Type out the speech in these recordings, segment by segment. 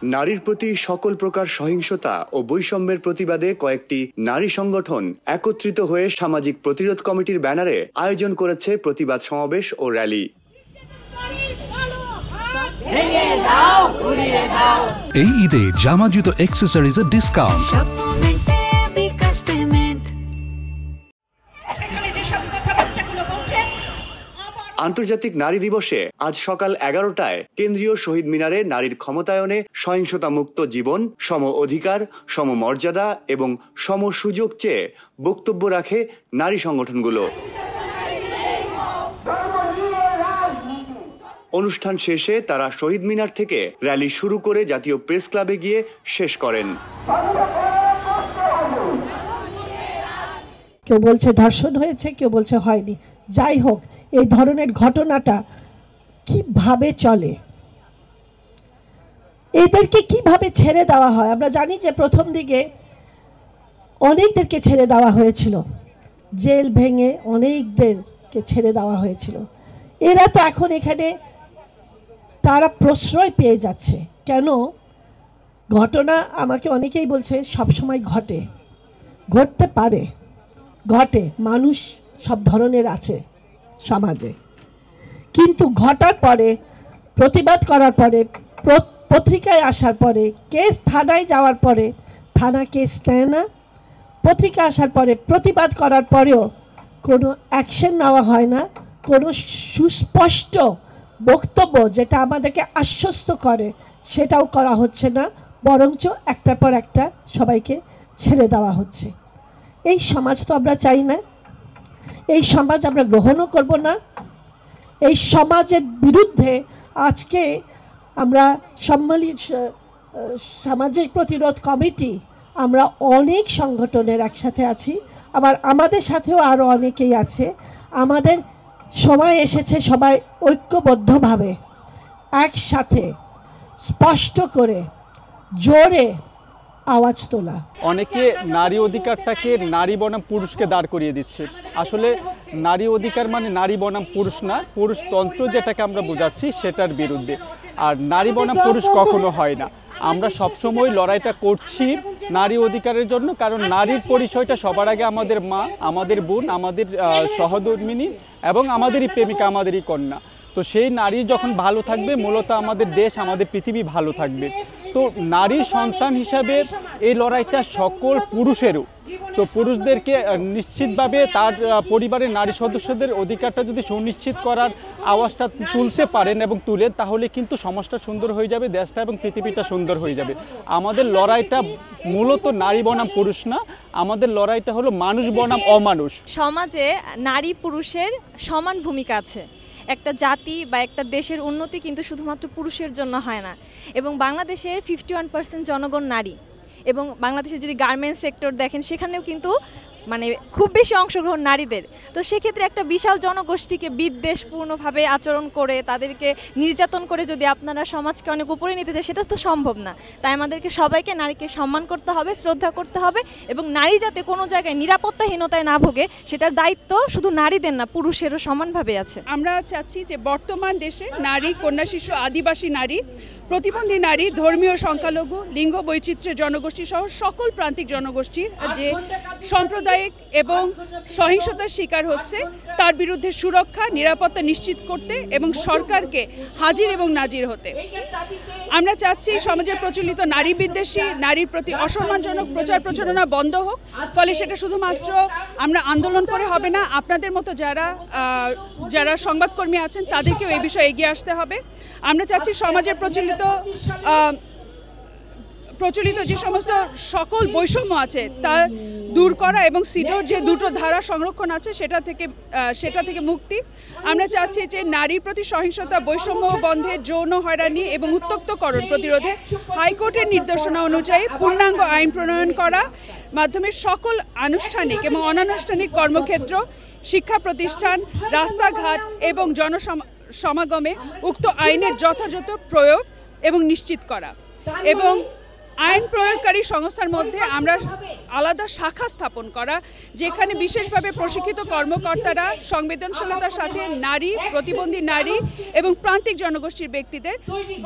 নারীর প্রতি সকল প্রকার সহিংসতা ও বৈষম্যের প্রতিবাদে কয়েকটি নারী সংগঠন একত্রিত হয়ে সামাজিক প্রতিরোধ কমিটির ব্যানারে আয়োজন করেছে প্রতিবাদ সমাবেশ ও র্যালি। এই ঈদে জামা জুতো অ্যাক্সেসরিজের ডিসকাউন্ট। আন্তর্জাতিক নারী দিবসে আজ সকাল 11টায় কেন্দ্রীয় শহীদ মিনারে নারীর ক্ষমতায়নে, সহিংসতা মুক্ত জীবন, সম অধিকার, সম মর্যাদা এবং সম সুযোগ চেয়ে বক্তব্য রাখে নারী সংগঠনগুলো। অনুষ্ঠান শেষে তারা শহীদ মিনার থেকে র্যালি শুরু করে জাতীয় প্রেস ক্লাবে গিয়ে শেষ করেন। কেউ বলছে ধর্ষণ হয়েছে, কেউ বলছে হয়নি। যাই হোক, এই ধরনের ঘটনাটা কিভাবে চলে, এদেরকে কিভাবে ছেড়ে দেওয়া হয়? আমরা জানি যে প্রথম দিকে অনেকদেরকে ছেড়ে দেওয়া হয়েছিল, জেল ভেঙে অনেকদেরকে ছেড়ে দেওয়া হয়েছিল। এরা তো এখন এখানে তারা প্রশ্রয় পেয়ে যাচ্ছে। কেন? ঘটনা আমাকে অনেকেই বলছে সবসময় ঘটে, ঘটতে পারে, ঘটে, মানুষ সব ধরনের আছে সমাজে, কিন্তু ঘটার পরে, প্রতিবাদ করার পরে, পত্রিকায় আসার পরে, কেস থানায় যাওয়ার পরে থানা কেস নেয় না, পত্রিকা আসার পরে প্রতিবাদ করার পরেও কোনো অ্যাকশন নেওয়া হয় না, কোনো সুস্পষ্ট বক্তব্য যেটা আমাদেরকে আশ্বস্ত করে সেটাও করা হচ্ছে না, বরঞ্চ একটার পর একটা সবাইকে ছেড়ে দেওয়া হচ্ছে। এই সমাজ তো আমরা চাই না, এই সমাজ আমরা গ্রহণও করব না। এই সমাজের বিরুদ্ধে আজকে আমরা সামাজিক প্রতিরোধ কমিটি, আমরা অনেক সংগঠনের একসাথে আছি, আবার আমাদের সাথেও আরও অনেকেই আছে। আমাদের সময় এসেছে সবাই ঐক্যবদ্ধভাবে একসাথে স্পষ্ট করে জোরে আওয়াজ তোলা। অনেকে নারী অধিকারটাকে নারী বনাম পুরুষকে দাঁড় করিয়ে দিচ্ছে। আসলে নারী অধিকার মানে নারী বনাম পুরুষ না, পুরুষতন্ত্র যেটাকে আমরা বোঝাচ্ছি সেটার বিরুদ্ধে। আর নারী বনাম পুরুষ কখনো হয় না। আমরা সবসময় লড়াইটা করছি নারী অধিকারের জন্য, কারণ নারীর পরিচয়টা সবার আগে আমাদের মা, আমাদের বোন, আমাদের সহধর্মিণী এবং আমাদেরই প্রেমিকা, আমাদেরই কন্যা। তো সেই নারী যখন ভালো থাকবে, মূলত আমাদের দেশ, আমাদের পৃথিবী ভালো থাকবে। তো নারীর সন্তান হিসাবে এই লড়াইটা সকল পুরুষেরও। তো পুরুষদেরকে নিশ্চিতভাবে তার পরিবারের নারী সদস্যদের অধিকারটা যদি সুনিশ্চিত করার আওয়াজটা তুলতে পারেন এবং তুলেন, তাহলে কিন্তু সমাজটা সুন্দর হয়ে যাবে, দেশটা এবং পৃথিবীটা সুন্দর হয়ে যাবে। আমাদের লড়াইটা মূলত নারী বনাম পুরুষ না, আমাদের লড়াইটা হলো মানুষ বনাম অমানুষ। সমাজে নারী পুরুষের সমান ভূমিকা আছে। একটা জাতি বা একটা দেশের উন্নতি কিন্তু শুধুমাত্র পুরুষের জন্য হয় না, এবং বাংলাদেশের 51% জনগণ নারী, এবং বাংলাদেশের যদি গার্মেন্টস সেক্টর দেখেন সেখানেও কিন্তু মানে খুব বেশি অংশগ্রহণ নারীদের। তো সেক্ষেত্রে একটা বিশাল জনগোষ্ঠীকে বিদ্বেষপূর্ণভাবে আচরণ করে, তাদেরকে নির্যাতন করে যদি আপনারা সমাজকে অনেক উপরে নিতে চায়, সেটা তো সম্ভব না। তাই আমাদেরকে সবাইকে নারীকে সম্মান করতে হবে, শ্রদ্ধা করতে হবে, এবং নারী যাতে কোনো জায়গায় নিরাপত্তাহীনতায় না ভোগে সেটার দায়িত্ব শুধু নারীদের না, পুরুষেরও সমানভাবে আছে। আমরা চাচ্ছি যে বর্তমান দেশে নারী, কন্যা শিশু, আদিবাসী নারী, প্রতিবন্ধী নারী, ধর্মীয় সংখ্যালঘু, লিঙ্গ বৈচিত্র্য জনগোষ্ঠী সহ সকল প্রান্তিক জনগোষ্ঠীর যে সাম্প্রদায়িক এবং সহিংসতার শিকার হচ্ছে তার বিরুদ্ধে সুরক্ষা, নিরাপত্তা নিশ্চিত করতে এবং সরকারকে হাজির এবং নাজির হতে। আমরা চাচ্ছি সমাজের প্রচলিত নারী বিদ্বেষী, নারীর প্রতি অসম্মানজনক প্রচার প্রচারণা বন্ধ হোক। ফলে সেটা শুধুমাত্র আমরা আন্দোলন করে হবে না, আপনাদের মতো যারা সংবাদকর্মী আছেন তাদেরকেও এই বিষয়ে এগিয়ে আসতে হবে। আমরা চাচ্ছি সমাজের প্রচলিত যে সমস্ত সকল বৈষম্য আছে তা দূর করা এবং সিডোর যে দুটো ধারা সংরক্ষণ আছে সেটা থেকে মুক্তি। আমরা চাচ্ছি যে নারীর প্রতি সহিংসতা, বৈষম্য বন্ধে, যৌন হয়রানি এবং উত্ত্যক্তকরণ প্রতিরোধে হাইকোর্টের নির্দেশনা অনুযায়ী পূর্ণাঙ্গ আইন প্রণয়ন করা মাধ্যমে সকল আনুষ্ঠানিক এবং অনানুষ্ঠানিক কর্মক্ষেত্র, শিক্ষা প্রতিষ্ঠান, রাস্তাঘাট এবং জনসমাগমে উক্ত আইনের যথাযথ প্রয়োগ এবং নিশ্চিত করা, এবং আইন প্রয়োগকারী সংস্থার মধ্যে আমরা আলাদা শাখা স্থাপন করা, যেখানে বিশেষভাবে প্রশিক্ষিত কর্মকর্তারা সংবেদনশীলতার সাথে নারী, প্রতিবন্ধী নারী এবং প্রান্তিক জনগোষ্ঠীর ব্যক্তিদের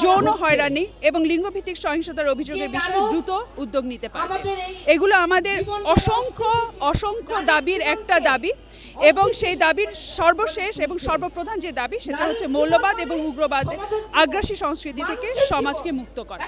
যৌন হয়রানি এবং লিঙ্গভিত্তিক সহিংসতার অভিযোগের বিষয়ে দ্রুত উদ্যোগ নিতে পারবে। এগুলো আমাদের অসংখ্য দাবির একটা দাবি, এবং সেই দাবির সর্বশেষ এবং সর্বপ্রধান যে দাবি সেটা হচ্ছে মৌলবাদ এবং উগ্রবাদ আগ্রাসী সংস্কৃতি থেকে সমাজকে মুক্ত করা।